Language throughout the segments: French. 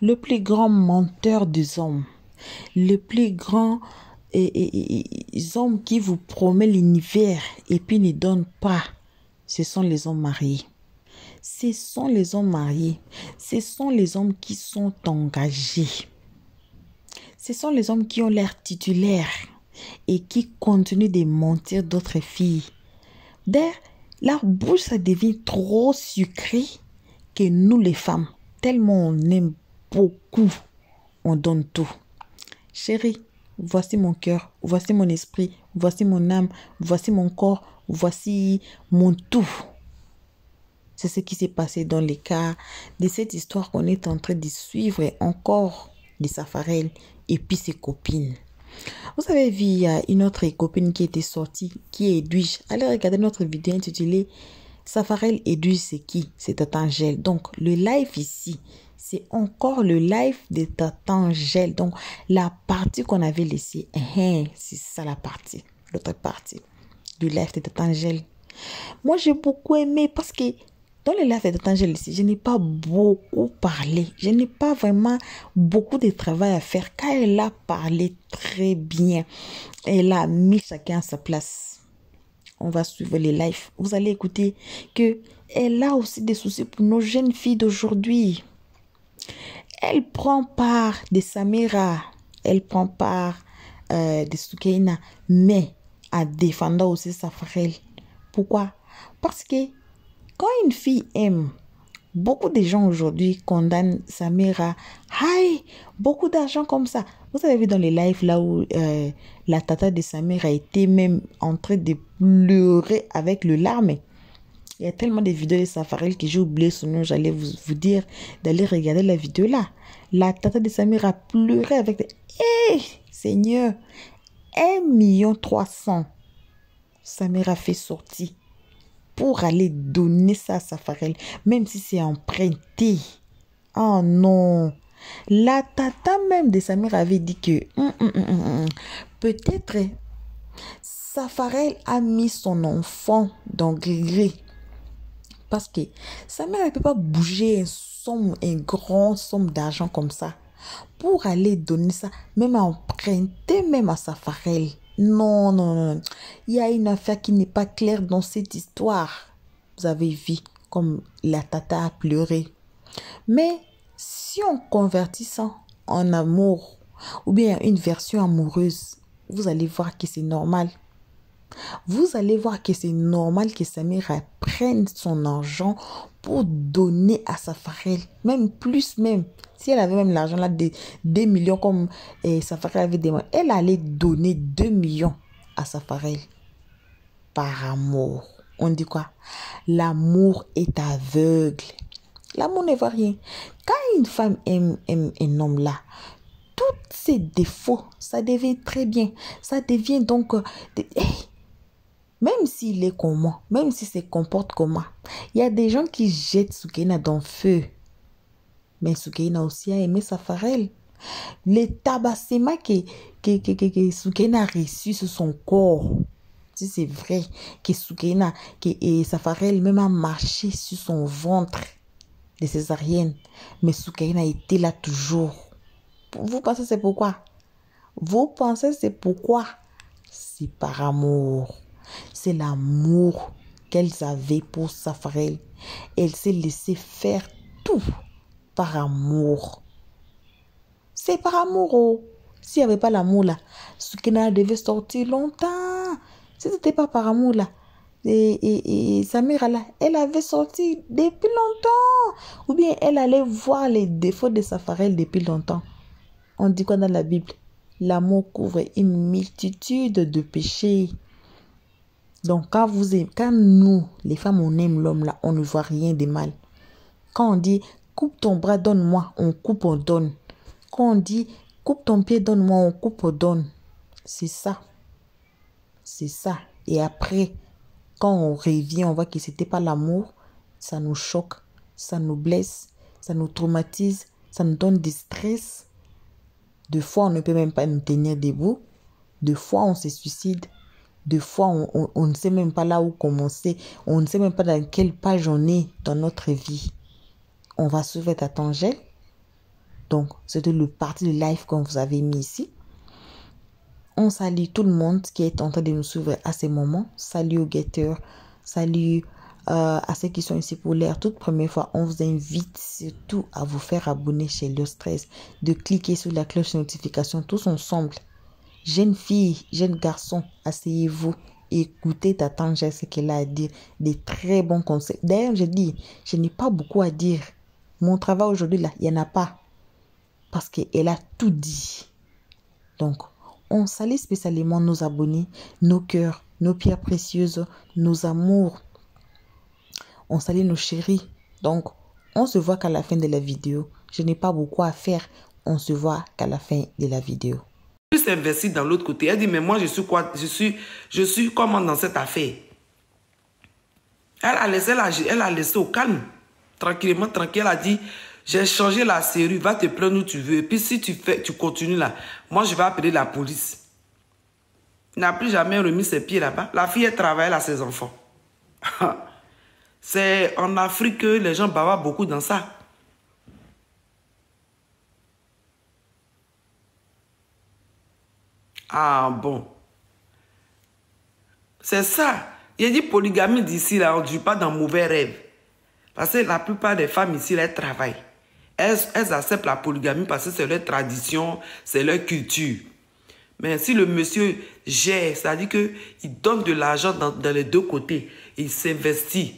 le plus grand menteur des hommes, le plus grand hommes qui vous promet l'univers et puis ne donne pas, ce sont les hommes mariés. Ce sont les hommes mariés. Ce sont les hommes qui sont engagés. Ce sont les hommes qui ont l'air titulaires et qui continuent de mentir d'autres filles. D'ailleurs, leur bouche, ça devient trop sucré que nous, les femmes, tellement on aime beaucoup, on donne tout. Chérie, voici mon cœur, voici mon esprit, voici mon âme, voici mon corps, voici mon tout. C'est ce qui s'est passé dans les cas de cette histoire qu'on est en train de suivre encore de Safarel et puis ses copines. Vous avez vu, il y a une autre copine qui était sortie, qui est Edwige. Allez regarder notre vidéo intitulée Safarel Edwige, c'est qui? C'est Tata Angèle. Donc, le live ici, c'est encore le live de Tata Angèle. Donc, la partie qu'on avait laissée, c'est ça la partie, l'autre partie du live de Tata Angèle. Moi, j'ai beaucoup aimé parce que dans le live de Tata Angèle ici, je n'ai pas beaucoup parlé. Je n'ai pas vraiment beaucoup de travail à faire car elle a parlé très bien. Elle a mis chacun à sa place. On va suivre les lives. Vous allez écouter que elle a aussi des soucis pour nos jeunes filles d'aujourd'hui. Elle prend part de Samira. Elle prend part de Soukaina. Mais en défendant aussi Safarel. Pourquoi? Parce que quand une fille aime, beaucoup de gens aujourd'hui condamnent Samira. Aïe, beaucoup d'argent comme ça. Vous avez vu dans les lives là où la tata de Samira était même en train de pleurer avec le larme. Il y a tellement de vidéos de Safarel que j'ai oublié son nom. J'allais vous dire d'aller regarder la vidéo là. La tata de Samira pleurait avec... Seigneur, 1,3 million. Samira fait sortir pour aller donner ça à Safarel, même si c'est emprunté. Oh non. La tata même de Samira avait dit que peut-être Safarel a mis son enfant dans gré. Parce que Samira ne peut pas bouger un grand somme d'argent comme ça pour aller donner ça, même emprunter même à Safarel. Non, non, non. Il y a une affaire qui n'est pas claire dans cette histoire. Vous avez vu comme la tata a pleuré. Mais si on convertit ça en amour ou bien une version amoureuse, vous allez voir que c'est normal. Vous allez voir que c'est normal que Samira prenne son argent pour donner à Safarel. Même plus même. Si elle avait même l'argent là de 2 millions comme Safarel avait demandé, elle allait donner 2 millions à Safarel. Par amour. On dit quoi? L'amour est aveugle. L'amour ne voit rien. Quand une femme aime un homme là, tous ses défauts, ça devient très bien. Ça devient donc... même s'il est comment, même s'il se comporte comment, il y a des gens qui jettent Soukaina dans le feu. Mais Soukaina aussi a aimé Safarel. Le tabassement que Soukaina a reçu sur son corps, si c'est vrai que Soukaina, que Safarel même a marché sur son ventre de césarienne, mais Soukaina était là toujours. Vous pensez c'est pourquoi? Vous pensez c'est pourquoi? C'est par amour. C'est l'amour qu'elles avaient pour Safarel. Elle s'est laissée faire tout par amour. C'est par amour. Oh. S'il n'y avait pas l'amour là, Soukaina devait sortir longtemps. Si ce n'était pas par amour là, et Samira là, elle avait sorti depuis longtemps. Ou bien elle allait voir les défauts de Safarel depuis longtemps. On dit quoi dans la Bible? L'amour couvre une multitude de péchés. Donc, quand nous, les femmes, on aime l'homme là, on ne voit rien de mal. Quand on dit, coupe ton bras, donne-moi, on coupe, on donne. Quand on dit, coupe ton pied, donne-moi, on coupe, on donne. C'est ça. C'est ça. Et après, quand on revient, on voit que ce n'était pas l'amour, ça nous choque, ça nous blesse, ça nous traumatise, ça nous donne du stress. Des fois, on ne peut même pas nous tenir debout. Des fois, on se suicide. Des fois, on ne sait même pas là où commencer. On ne sait même pas dans quelle page on est dans notre vie. On va suivre Tata Angèle. Donc, c'était le parti de live qu'on vous avait mis ici. On salue tout le monde qui est en train de nous suivre à ces moments. Salut aux guetteurs. Salut à ceux qui sont ici pour l'air toute première fois. On vous invite surtout à vous faire abonner chez Le Stress, de cliquer sur la cloche de notification tous ensemble. Jeunes filles, jeunes garçons, asseyez-vous. Écoutez ta tante, ce qu'elle a à dire. Des très bons conseils. D'ailleurs, je dis, je n'ai pas beaucoup à dire. Mon travail aujourd'hui, là, il n'y en a pas. Parce qu'elle a tout dit. Donc, on salue spécialement nos abonnés, nos cœurs, nos pierres précieuses, nos amours. On salue nos chéris. Donc, on se voit qu'à la fin de la vidéo. Je n'ai pas beaucoup à faire. On se voit qu'à la fin de la vidéo. Plus investie dans l'autre côté. Elle dit, mais moi, je suis quoi? Je suis comment dans cette affaire? Elle a laissé au calme. Tranquillement, tranquille. Elle a dit, j'ai changé la série, va te prendre où tu veux. Et puis si tu continues là, moi, je vais appeler la police. Il n'a plus jamais remis ses pieds là-bas. La fille, elle travaille à ses enfants. C'est en Afrique que les gens bavardent beaucoup dans ça. Ah bon. C'est ça. Il a dit polygamie d'ici, là, on ne dit pas dans mauvais rêve. Parce que la plupart des femmes ici, elles travaillent. Elles acceptent la polygamie parce que c'est leur tradition, c'est leur culture. Mais si le monsieur gère, c'est-à-dire qu'il donne de l'argent dans les deux côtés, il s'investit,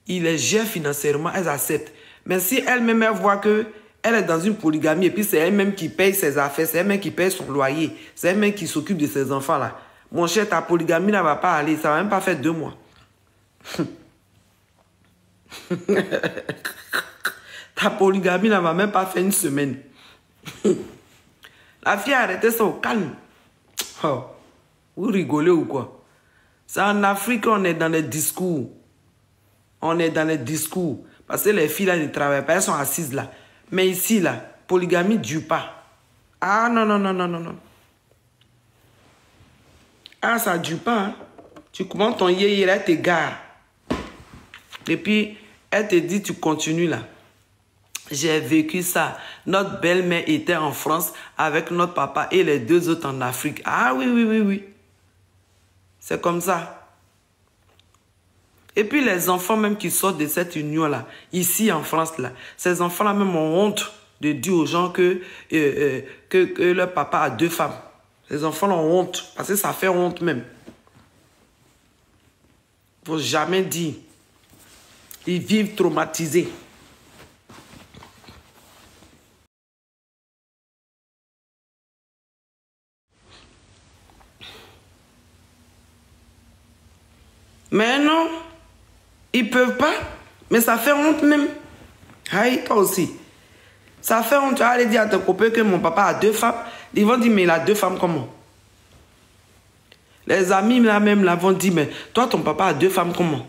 il les gère financièrement, elles acceptent. Mais si elle-même, elle voit que elle est dans une polygamie et puis c'est elle-même qui paye ses affaires, c'est elle-même qui paye son loyer, c'est elle-même qui s'occupe de ses enfants-là. Mon cher, ta polygamie ne va pas aller, ça ne va même pas faire 2 mois. Ta polygamie ne va même pas faire 1 semaine. La fille a arrêté ça au calme. Oh, vous rigolez ou quoi? C'est en Afrique, on est dans les discours. On est dans les discours. Parce que les filles là ne travaillent pas, elles sont assises là. Mais ici là, polygamie ne dure pas. Ah non, non, non, non, non, non. Ah, ça ne dure pas. Hein? Tu commences ton yéyé, elle t'égare. Et puis, elle te dit, tu continues là. J'ai vécu ça. Notre belle-mère était en France avec notre papa et les 2 autres en Afrique. Ah oui, oui, oui, oui. C'est comme ça. Et puis les enfants même qui sortent de cette union-là, ici en France, là, ces enfants-là même ont honte de dire aux gens que leur papa a 2 femmes. Les enfants ont honte, parce que ça fait honte même. Il ne faut jamais dire. Ils vivent traumatisés. Mais non, ils ne peuvent pas. Mais ça fait honte même. Aïe, toi aussi. Ça fait honte. Tu vas aller dire à ton copain que mon papa a 2 femmes. Ils vont dire, mais il a 2 femmes comment? Les amis là même là vont dire, mais toi, ton papa a 2 femmes comment?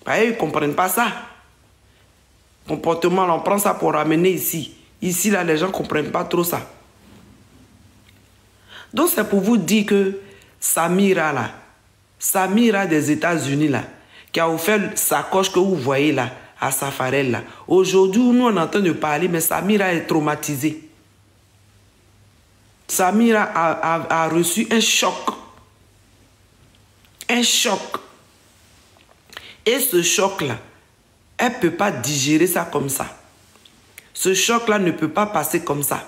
Bah, ils ne comprennent pas ça. Comportement, là, on prend ça pour ramener ici. Ici, là, les gens ne comprennent pas trop ça. Donc, c'est pour vous dire que Samira, là, Samira des États-Unis, là, qui a offert sa coche que vous voyez là, à Safarel, là. Aujourd'hui, nous, on entend de parler, mais Samira est traumatisée. Samira a reçu un choc. Un choc. Et ce choc-là, elle ne peut pas digérer ça comme ça. Ce choc-là ne peut pas passer comme ça.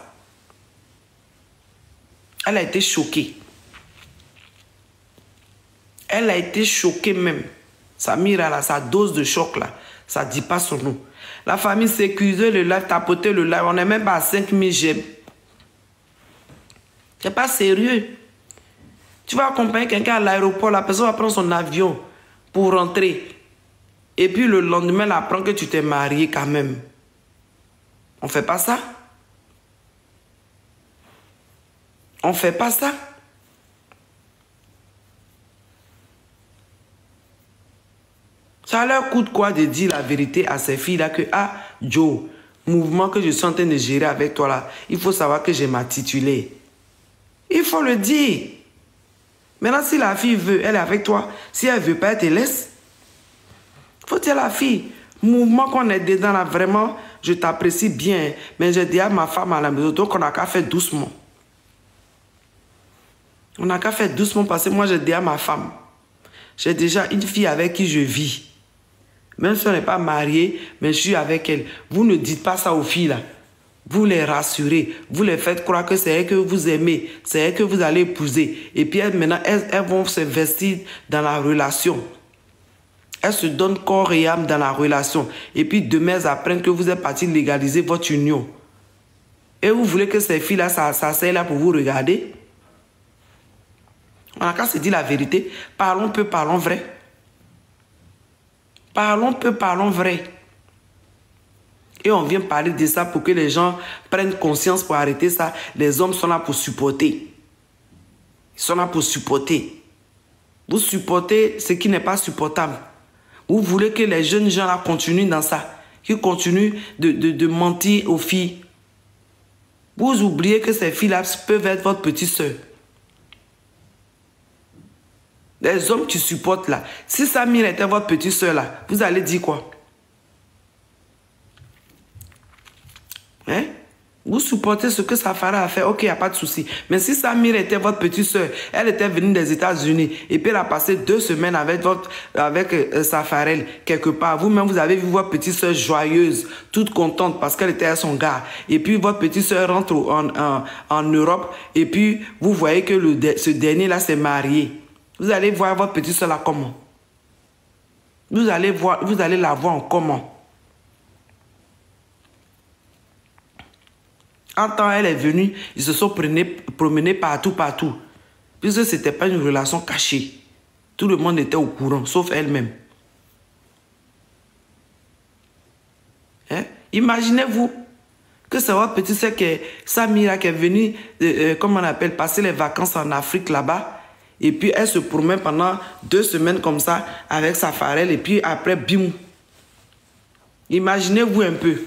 Elle a été choquée. Elle a été choquée même. Samira, là, sa dose de choc, là, ça ne dit pas son nom. La famille sécurisait le live, tapotait le live. On n'est même pas à 5000 j'aime. C'est pas sérieux. Tu vas accompagner quelqu'un à l'aéroport, la personne va prendre son avion pour rentrer. Et puis le lendemain, elle apprend que tu t'es marié quand même. On ne fait pas ça. On ne fait pas ça. Ça leur coûte quoi de dire la vérité à ces filles-là que, ah, Joe, mouvement que je suis en train de gérer avec toi là, il faut savoir que j'ai ma titulée. Il faut le dire. Maintenant, si la fille veut, elle est avec toi. Si elle ne veut pas, elle te laisse. Il faut dire à la fille, mouvement qu'on est dedans là, vraiment, je t'apprécie bien, mais j'ai déjà ma femme à la maison, donc on n'a qu'à faire doucement. On n'a qu'à faire doucement parce que moi, j'ai déjà ma femme. J'ai déjà une fille avec qui je vis. Même si on n'est pas marié, mais je suis avec elle. Vous ne dites pas ça aux filles là. Vous les rassurez, vous les faites croire que c'est elle que vous aimez, c'est elle que vous allez épouser. Et puis maintenant, elles vont s'investir dans la relation. Elles se donnent corps et âme dans la relation. Et puis demain, elles apprennent que vous êtes parti légaliser votre union. Et vous voulez que ces filles-là s'asseyent là pour vous regarder? On n'a qu'à se dire la vérité. Parlons peu, parlons vrai. Parlons peu, parlons vrai. Et on vient parler de ça pour que les gens prennent conscience pour arrêter ça. Les hommes sont là pour supporter. Ils sont là pour supporter. Vous supportez ce qui n'est pas supportable. Vous voulez que les jeunes gens là continuent dans ça. Qu'ils continuent de mentir aux filles. Vous oubliez que ces filles-là peuvent être votre petite soeur. Les hommes qui supportent là. Si Samir était votre petite soeur là, vous allez dire quoi? Hein? Vous supportez ce que Safara a fait, ok, il n'y a pas de souci. Mais si Samir était votre petite soeur, elle était venue des États-Unis et puis elle a passé 2 semaines avec Safarel quelque part. Vous-même, vous avez vu votre petite soeur joyeuse, toute contente parce qu'elle était à son gars. Et puis votre petite soeur rentre en Europe et puis vous voyez que ce dernier-là s'est marié. Vous allez voir votre petite soeur là comment? Vous allez la voir en comment? En temps, elle est venue, ils se sont promenés partout. Puisque ce n'était pas une relation cachée. Tout le monde était au courant, sauf elle-même. Hein? Imaginez-vous que c'est votre petite soeur Samira qui est venue, comment on appelle, passer les vacances en Afrique là-bas. Et puis elle se promène pendant 2 semaines comme ça avec Safarel. Et puis après, bim. Imaginez-vous un peu.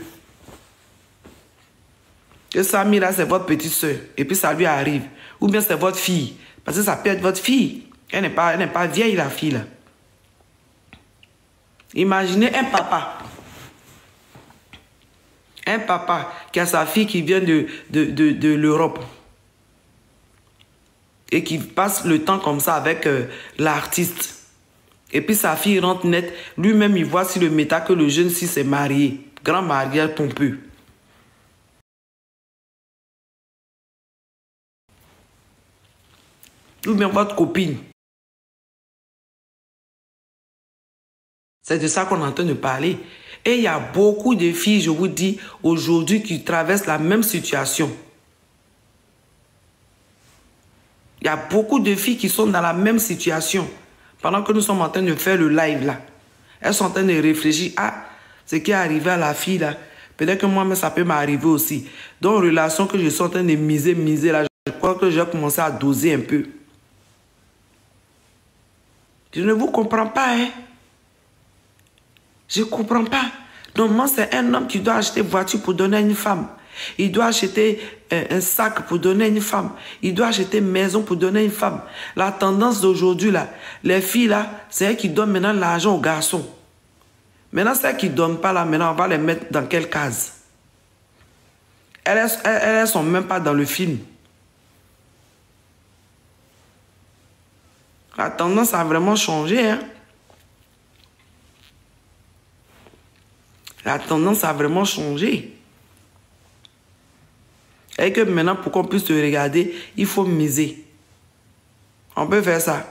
Que Samira, c'est votre petite soeur. Et puis ça lui arrive. Ou bien c'est votre fille. Parce que ça peut être votre fille. Elle n'est pas vieille, la fille, là. Imaginez un papa. Un papa qui a sa fille qui vient de l'Europe. Et qui passe le temps comme ça avec l'artiste. Et puis sa fille rentre net. Lui-même, il voit sur le méta que le jeune s'est marié. Grand mariage pompeux. Ou bien votre copine. C'est de ça qu'on est en train de parler. Et il y a beaucoup de filles, je vous dis, aujourd'hui qui traversent la même situation. Il y a beaucoup de filles qui sont dans la même situation. Pendant que nous sommes en train de faire le live là. Elles sont en train de réfléchir. Ah, ce qui est arrivé à la fille là. Peut-être que moi-même ça peut m'arriver aussi. Donc, relation que je suis en train de miser là. Je crois que je vais commencer à doser un peu. Je ne vous comprends pas, hein. Je ne comprends pas. Normalement, c'est un homme qui doit acheter une voiture pour donner à une femme. Il doit acheter un sac pour donner à une femme. Il doit acheter une maison pour donner à une femme. La tendance d'aujourd'hui, là, les filles, là, c'est elles qui donnent maintenant l'argent aux garçons. Maintenant, celles qui ne donnent pas, là, maintenant, on va les mettre dans quelle case? Elles ne sont même pas dans le film. La tendance a vraiment changé, hein. La tendance a vraiment changé. Et que maintenant, pour qu'on puisse te regarder, il faut miser. On peut faire ça.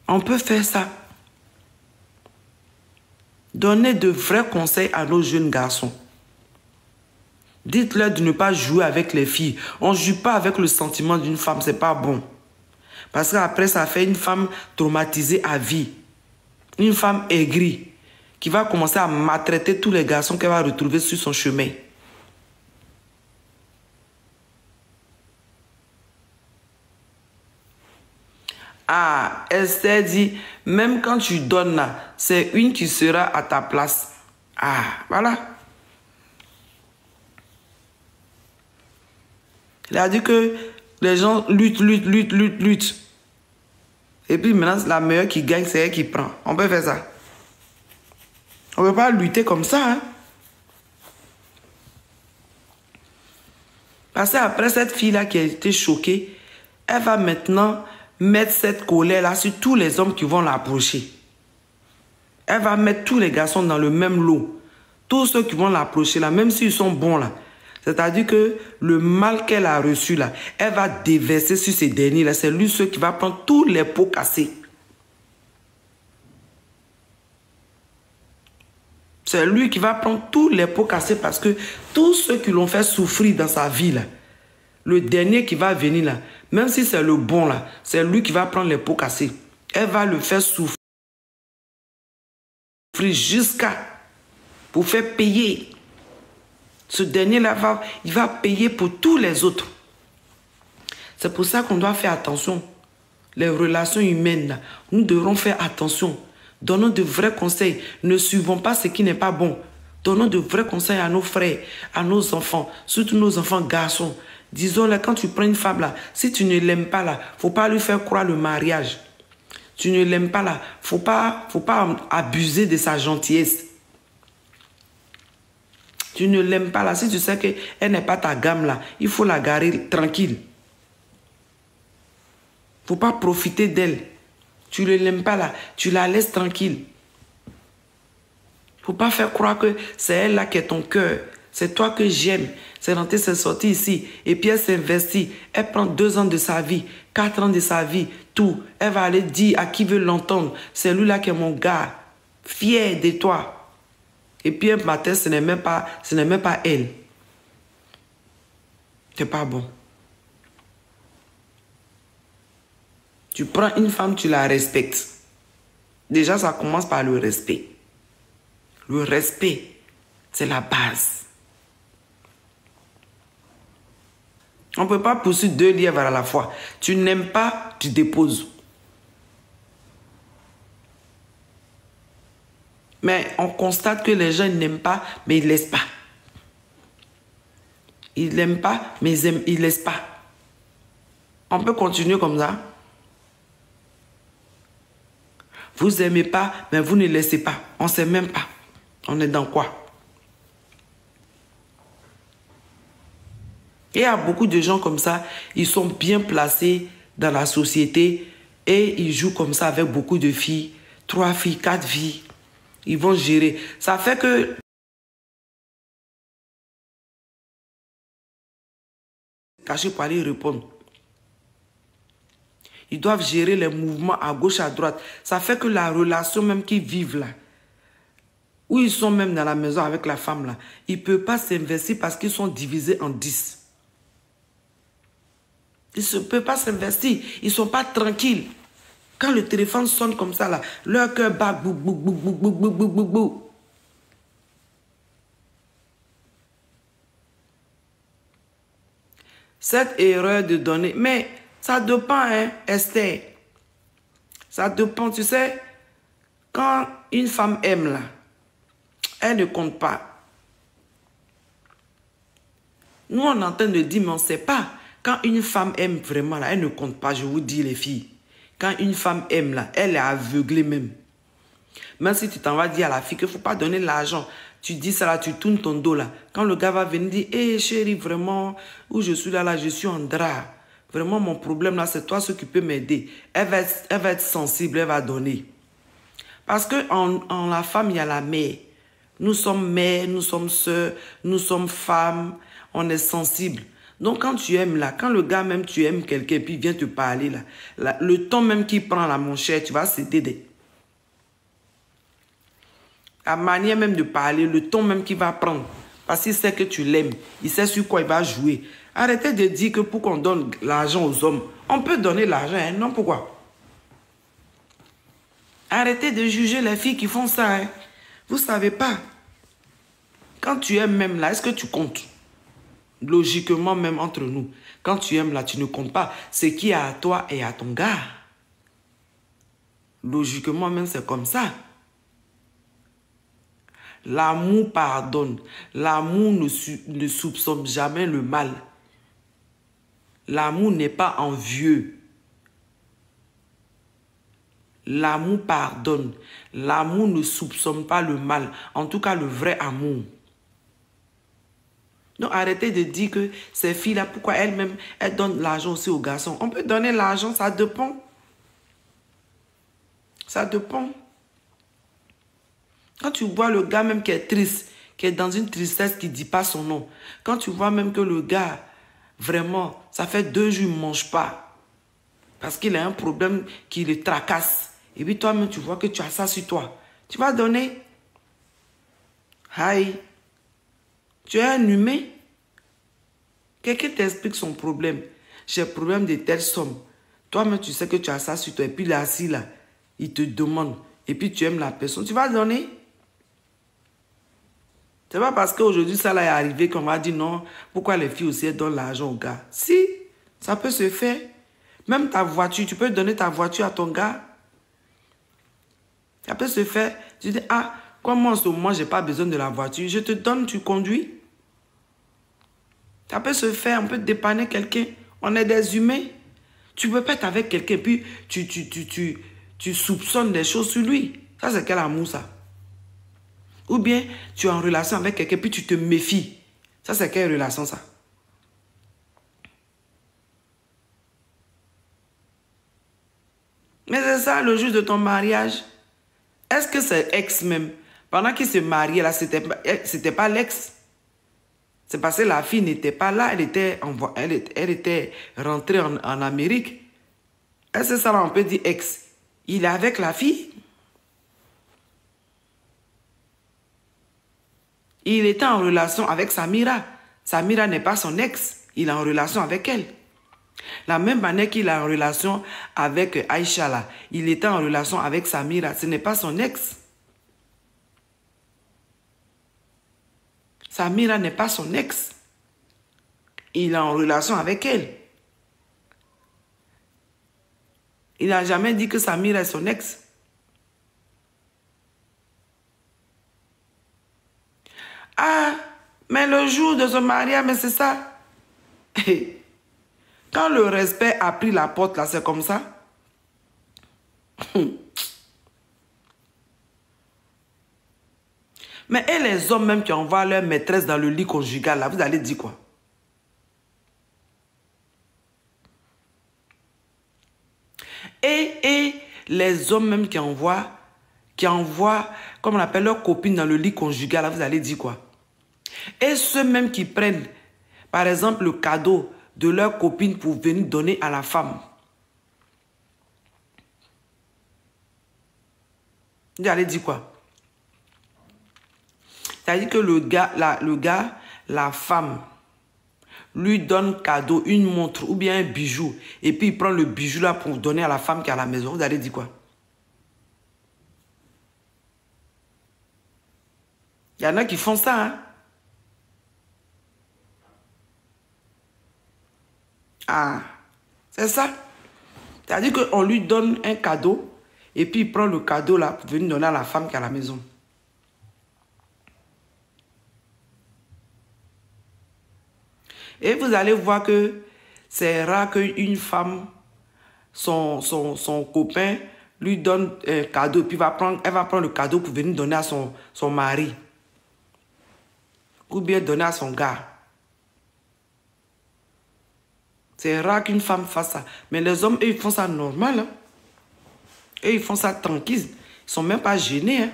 On peut faire ça. Donnez de vrais conseils à nos jeunes garçons. Dites-leur de ne pas jouer avec les filles. On ne joue pas avec le sentiment d'une femme, c'est pas bon. Parce qu'après, ça fait une femme traumatisée à vie. Une femme aigrie qui va commencer à maltraiter tous les garçons qu'elle va retrouver sur son chemin. Ah, Esther dit, même quand tu donnes là, c'est une qui sera à ta place. Ah, voilà. Il a dit que les gens luttent. Et puis maintenant, la meilleure qui gagne, c'est elle qui prend. On peut faire ça. On ne peut pas lutter comme ça. Hein? Parce qu'après cette fille-là qui a été choquée, elle va maintenant mettre cette colère-là sur tous les hommes qui vont l'approcher. Elle va mettre tous les garçons dans le même lot. Tous ceux qui vont l'approcher là, même s'ils sont bons là. C'est-à-dire que le mal qu'elle a reçu là, elle va déverser sur ces derniers là. C'est lui ceux qui va prendre tous les pots cassés. C'est lui qui va prendre tous les pots cassés parce que tous ceux qui l'ont fait souffrir dans sa vie là, le dernier qui va venir là, même si c'est le bon là, c'est lui qui va prendre les pots cassés. Elle va le faire souffrir jusqu'à pour faire payer. Ce dernier-là, il va payer pour tous les autres. C'est pour ça qu'on doit faire attention. Les relations humaines, là, nous devrons faire attention. Donnons de vrais conseils. Ne suivons pas ce qui n'est pas bon. Donnons de vrais conseils à nos frères, à nos enfants, surtout nos enfants garçons. Disons-le, quand tu prends une femme, là, si tu ne l'aimes pas, là, faut pas lui faire croire le mariage. Tu ne l'aimes pas, là, faut pas abuser de sa gentillesse. Tu ne l'aimes pas, là, si tu sais qu'elle n'est pas ta gamme, là, il faut la garer tranquille. Faut pas profiter d'elle. Tu ne l'aimes pas là, tu la laisses tranquille. Faut pas faire croire que c'est elle là qui est ton cœur. C'est toi que j'aime. C'est rentré, c'est sorti ici. Et puis elle s'investit. Elle prend 2 ans de sa vie, 4 ans de sa vie, tout. Elle va aller dire à qui veut l'entendre. C'est lui là qui est mon gars. Fier de toi. Et puis un matin, ce n'est même pas elle. C'est pas bon. Tu prends une femme, tu la respectes. Déjà, ça commence par le respect. Le respect, c'est la base. On ne peut pas poursuivre 2 lièvres à la fois. Tu n'aimes pas, tu déposes. Mais on constate que les gens n'aiment pas, mais ils ne laissent pas. Ils n'aiment pas, mais ils ne laissent pas. On peut continuer comme ça. Vous n'aimez pas, mais vous ne laissez pas. On ne sait même pas. On est dans quoi? Et il y a beaucoup de gens comme ça, ils sont bien placés dans la société et ils jouent comme ça avec beaucoup de filles. 3 filles, 4 filles. Ils vont gérer. Ça fait que caché pour aller répondre. Ils doivent gérer les mouvements à gauche, à droite. Ça fait que la relation même qu'ils vivent là, où ils sont même dans la maison avec la femme là, ils ne peuvent pas s'investir parce qu'ils sont divisés en 10. Ils ne peuvent pas s'investir. Ils ne sont pas tranquilles. Quand le téléphone sonne comme ça là, leur cœur bat bou bou bou bou bou bou bou bou bou. Cette erreur de donner, mais ça dépend, hein, Esther. Ça dépend, tu sais, quand une femme aime, là, elle ne compte pas. Nous, on est en train de dire, mais on ne sait pas. Quand une femme aime vraiment, là, elle ne compte pas, je vous dis, les filles. Quand une femme aime, là, elle est aveuglée même. Même si tu t'en vas dire à la fille qu'il ne faut pas donner l'argent, tu dis ça là, tu tournes ton dos là. Quand le gars va venir dire, hé chérie, vraiment, où je suis là, je suis en drap. Vraiment, mon problème là, c'est toi ce qui peut m'aider. Elle va être sensible, elle va donner. Parce qu'en la femme, il y a la mère. Nous sommes mères, nous sommes sœurs, nous sommes femmes, on est sensible. Donc quand tu aimes là, quand le gars même, tu aimes quelqu'un, puis il vient te parler là, le temps même qu'il prend là, mon cher, tu vas céder. La manière même de parler, le ton même qu'il va prendre. Parce qu'il sait que tu l'aimes. Il sait sur quoi il va jouer. Arrêtez de dire que pour qu'on donne l'argent aux hommes, on peut donner l'argent, hein? Non, pourquoi? Arrêtez de juger les filles qui font ça. Hein? Vous ne savez pas. Quand tu aimes même là, est-ce que tu comptes? Logiquement même entre nous. Quand tu aimes là, tu ne comptes pas. Ce qui est à toi et à ton gars. Logiquement même, c'est comme ça. L'amour pardonne. L'amour ne soupçonne jamais le mal. L'amour n'est pas envieux. L'amour pardonne. L'amour ne soupçonne pas le mal. En tout cas, le vrai amour. Donc, arrêtez de dire que ces filles-là, pourquoi elles-mêmes, elles donnent l'argent aussi aux garçons. On peut donner l'argent, ça dépend. Ça dépend. Quand tu vois le gars même qui est triste, qui est dans une tristesse qui ne dit pas son nom, quand tu vois même que le gars, vraiment, ça fait 2 jours, il ne mange pas, parce qu'il a un problème qui le tracasse, et puis toi-même, tu vois que tu as ça sur toi, tu vas donner. Aïe, tu es un humain. Quelqu'un t'explique son problème. J'ai problème de telle somme. Toi-même, tu sais que tu as ça sur toi, et puis il est assis là, il te demande, et puis tu aimes la personne, tu vas donner. C'est pas parce qu'aujourd'hui ça là est arrivé qu'on va dire non, pourquoi les filles aussi elles donnent l'argent aux gars. Si, ça peut se faire. Même ta voiture, tu peux donner ta voiture à ton gars. Ça peut se faire. Tu dis, ah, comme moi en ce moment, je n'ai pas besoin de la voiture, je te donne, tu conduis. Ça peut se faire, on peut dépanner quelqu'un. On est des humains. Tu ne peux pas être avec quelqu'un, puis tu soupçonnes des choses sur lui. Ça, c'est quel amour, ça? Ou bien, tu es en relation avec quelqu'un, puis tu te méfies. Ça, c'est quelle relation, ça? Mais c'est ça, le jour de ton mariage. Est-ce que c'est ex même? Pendant qu'il se mariait, là, c'était pas l'ex. C'est parce que la fille n'était pas là, elle était rentrée en Amérique. Est-ce que ça, là, on peut dire ex? Il est avec la fille? Il était en relation avec Samira. Samira n'est pas son ex. Il est en relation avec elle. La même manière qu'il est en relation avec Aïcha, là, il était en relation avec Samira. Ce n'est pas son ex. Samira n'est pas son ex. Il est en relation avec elle. Il n'a jamais dit que Samira est son ex. Ah, mais le jour de son mariage, mais c'est ça. Quand le respect a pris la porte, là, c'est comme ça. Mais et les hommes même qui envoient leur maîtresse dans le lit conjugal, là, vous allez dire quoi? Et les hommes même qui envoient, comme on appelle leur copine dans le lit conjugal, là, vous allez dire quoi? Et ceux même qui prennent, par exemple, le cadeau de leur copine pour venir donner à la femme. Vous allez dire quoi? C'est-à-dire que le gars, la femme, lui donne cadeau, une montre ou bien un bijou, et puis il prend le bijou là pour donner à la femme qui est à la maison. Vous allez dire quoi? Il y en a qui font ça, hein? Ah, c'est ça. C'est-à-dire qu'on lui donne un cadeau, et puis il prend le cadeau là pour venir donner à la femme qui est à la maison. Et vous allez voir que c'est rare qu'une femme, son copain, lui donne un cadeau, puis elle va prendre le cadeau pour venir donner à son mari. Ou bien donner à son gars. C'est rare qu'une femme fasse ça. Mais les hommes, eux, ils font ça normal. Hein? Et ils font ça tranquille. Ils ne sont même pas gênés. Hein?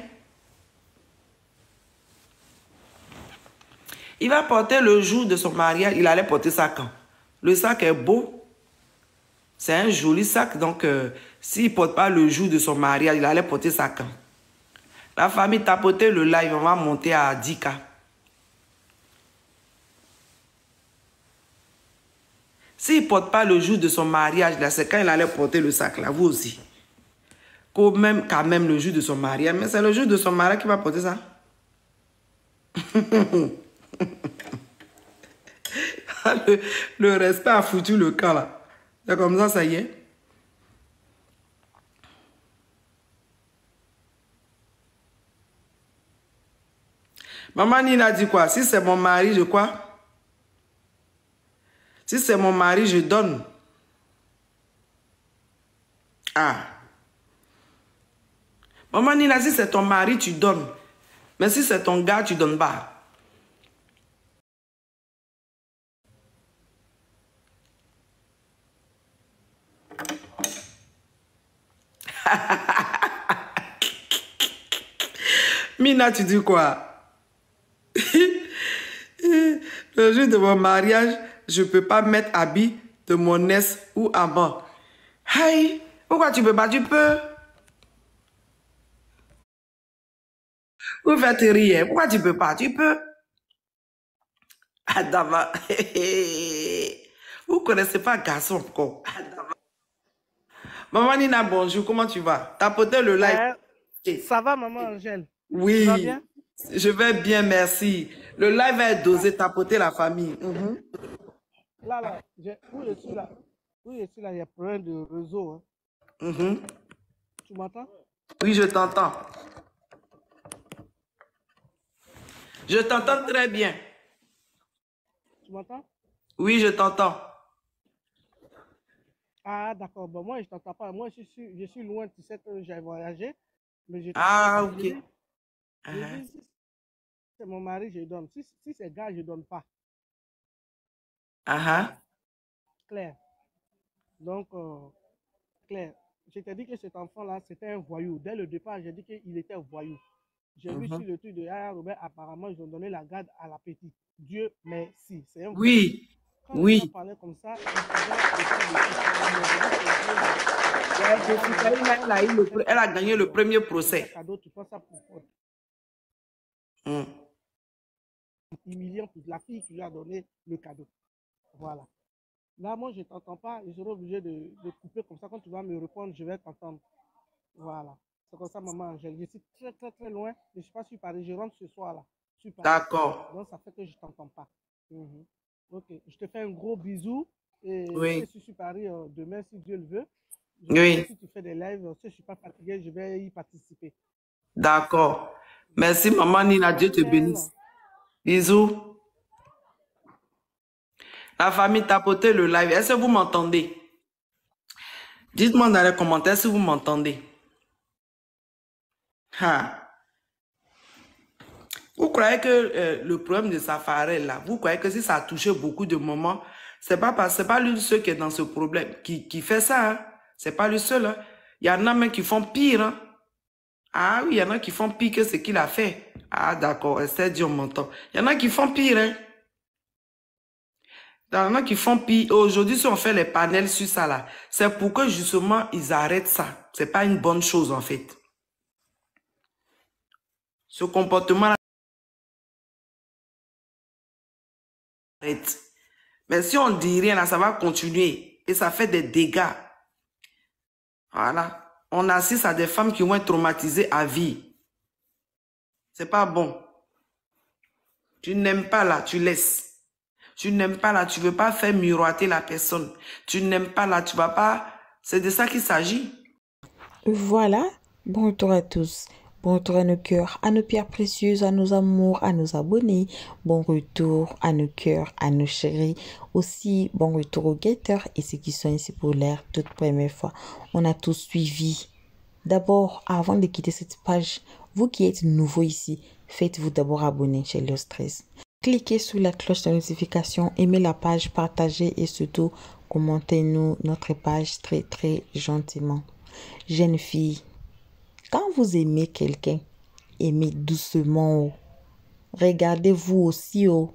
Il va porter le jour de son mariage. Il allait porter ça quand? Le sac est beau. C'est un joli sac. Donc, s'il ne porte pas le jour de son mariage, il allait porter ça quand? La famille tapotait le live. On va monter à 10K. S'il ne porte pas le jour de son mariage, là, c'est quand il allait porter le sac, là, vous aussi. Quand même le jour de son mariage. Mais c'est le jour de son mariage qui va porter ça. le respect a foutu le camp, là. C'est comme ça y est. Maman Nina dit quoi? Si c'est mon mari, je quoi? Si c'est mon mari, je donne. Ah. Maman Nina, si c'est ton mari, tu donnes. Mais si c'est ton gars, tu donnes pas. Mina, tu dis quoi? Le jour de mon mariage, je ne peux pas mettre habit de mon ex ou amant. Hey, pourquoi tu peux pas? Tu peux. Vous faites rire. Pourquoi tu peux pas? Tu peux. Adama. Vous connaissez pas garçon encore. Adama. Maman Nina, bonjour. Comment tu vas? Tapotez le live. Ça va, maman Angèle? Oui. Tu vas bien? Je vais bien, merci. Le live est dosé. Tapoter la famille. Là, où je suis là, il y a plein de réseaux. Tu m'entends? Oui, je t'entends. Je t'entends très bien. Tu m'entends? Oui, je t'entends. Ah, d'accord. Bon, moi, je t'entends pas. Moi, je suis loin. Tu sais que j'ai voyagé. Mais je Ah, ok. Je dis, si c'est mon mari, je donne. Si c'est gars, je donne pas. Claire. Donc, Claire, je t'ai dit que cet enfant-là, c'était un voyou. Dès le départ, j'ai dit qu'il était voyou. J'ai vu sur le truc de Yaya Robert, apparemment, ils ont donné la garde à la petite. Dieu merci. C'est un voyou. Oui. Quand oui. on parlait comme ça, Elle a gagné le premier procès. Tu penses ça pour humiliant pour la fille qui lui a donné le cadeau. Voilà. Là, moi, je ne t'entends pas. Je serai obligé de couper comme ça. Quand tu vas me répondre, je vais t'entendre. Voilà. C'est comme ça, maman Angèle. Je suis très, très, très loin. Je ne suis pas sur Paris. Je rentre ce soir là. D'accord. Donc, ça fait que je ne t'entends pas. Ok. Je te fais un gros bisou. Et oui. je suis sur Paris demain, si Dieu le veut. Oui. Si tu fais des lives, si je ne suis pas fatigué, je vais y participer. D'accord. Merci, maman Nina. Dieu te bénisse. Bisous. La famille, tapotez le live. Est-ce que vous m'entendez? Dites-moi dans les commentaires si vous m'entendez. Vous croyez que le problème de Safarel, là, vous croyez que si ça a touché beaucoup de moments, c'est pas lui seul qui est dans ce problème, qui fait ça. Hein? C'est pas lui seul. Hein? Il y en a même qui font pire. Hein? Ah oui, il y en a qui font pire que ce qu'il a fait. Ah d'accord, Esther dit on m'entend. Il y en a qui font pire. Hein? Il y en a qui font pire. Aujourd'hui, si on fait les panels sur ça, là, c'est pour que justement, ils arrêtent ça. C'est pas une bonne chose, en fait. Ce comportement-là, arrête. Mais si on dit rien, là, ça va continuer. Et ça fait des dégâts. Voilà. On assiste à des femmes qui vont être traumatisées à vie. C'est pas bon. Tu n'aimes pas là, tu laisses. Tu n'aimes pas là, tu ne veux pas faire miroiter la personne. Tu n'aimes pas là, tu ne vas pas... C'est de ça qu'il s'agit. Voilà. Bon retour à tous. Bon retour à nos cœurs, à nos pierres précieuses, à nos amours, à nos abonnés. Bon retour à nos cœurs, à nos chéris. Aussi, bon retour aux guetteurs et ceux qui sont ici pour l'air toute première fois. On a tous suivi. D'abord, avant de quitter cette page, vous qui êtes nouveau ici, faites-vous d'abord abonner chez Léo Stress. Cliquez sur la cloche de notification, aimez la page, partagez et surtout, commentez-nous notre page très très gentiment. Jeune fille, quand vous aimez quelqu'un, aimez doucement. Oh. Regardez-vous aussi. Oh.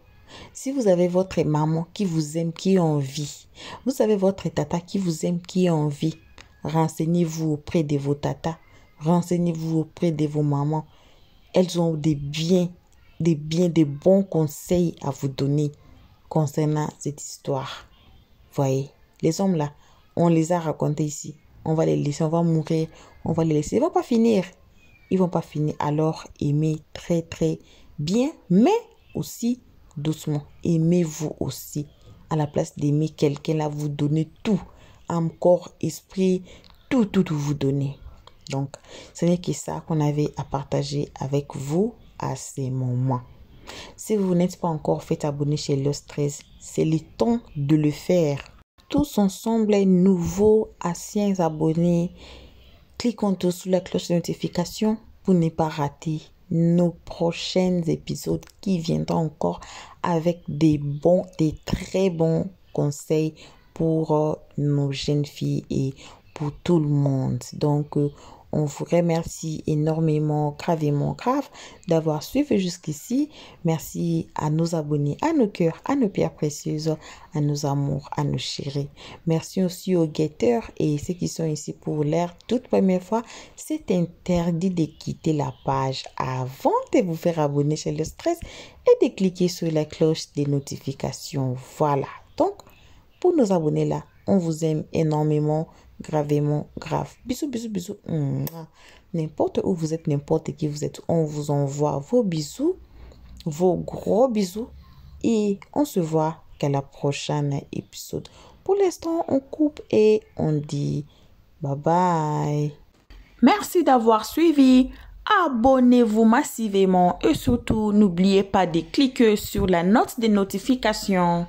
Si vous avez votre maman qui vous aime, qui a envie, vous avez votre tata qui vous aime, qui a envie, renseignez-vous auprès de vos tatas, renseignez-vous auprès de vos mamans. Elles ont des bons conseils à vous donner concernant cette histoire. Voyez, les hommes là, on les a racontés ici. On va les laisser, on va mourir, on va les laisser. Ils vont pas finir. Ils vont pas finir. Alors, aimez très très bien, mais aussi doucement. Aimez-vous aussi. À la place d'aimer quelqu'un là, vous donnez tout. Âme, corps, esprit, tout vous donner. Donc, ce n'est que ça qu'on avait à partager avec vous à ces moments. Si vous n'êtes pas encore fait abonner chez Léo Stress, c'est le temps de le faire. Tous ensemble, nouveaux, anciens abonnés, Cliquons tous sur la cloche de notification pour ne pas rater nos prochains épisodes qui viendront encore avec des très bons conseils pour nos jeunes filles et pour tout le monde. Donc, on vous remercie énormément, gravement grave d'avoir suivi jusqu'ici. Merci à nos abonnés, à nos cœurs, à nos pierres précieuses, à nos amours, à nos chéris. Merci aussi aux guetteurs et ceux qui sont ici pour l'air toute première fois. C'est interdit de quitter la page avant de vous faire abonner chez le stress et de cliquer sur la cloche des notifications. Voilà. Donc, pour nos abonnés là, on vous aime énormément, gravement, grave. Bisous, bisous, bisous. N'importe où vous êtes, n'importe qui vous êtes, on vous envoie vos bisous, vos gros bisous. Et on se voit qu'à la prochaine épisode. Pour l'instant, on coupe et on dit bye bye. Merci d'avoir suivi. Abonnez-vous massivement et surtout, n'oubliez pas de cliquer sur la note de notification.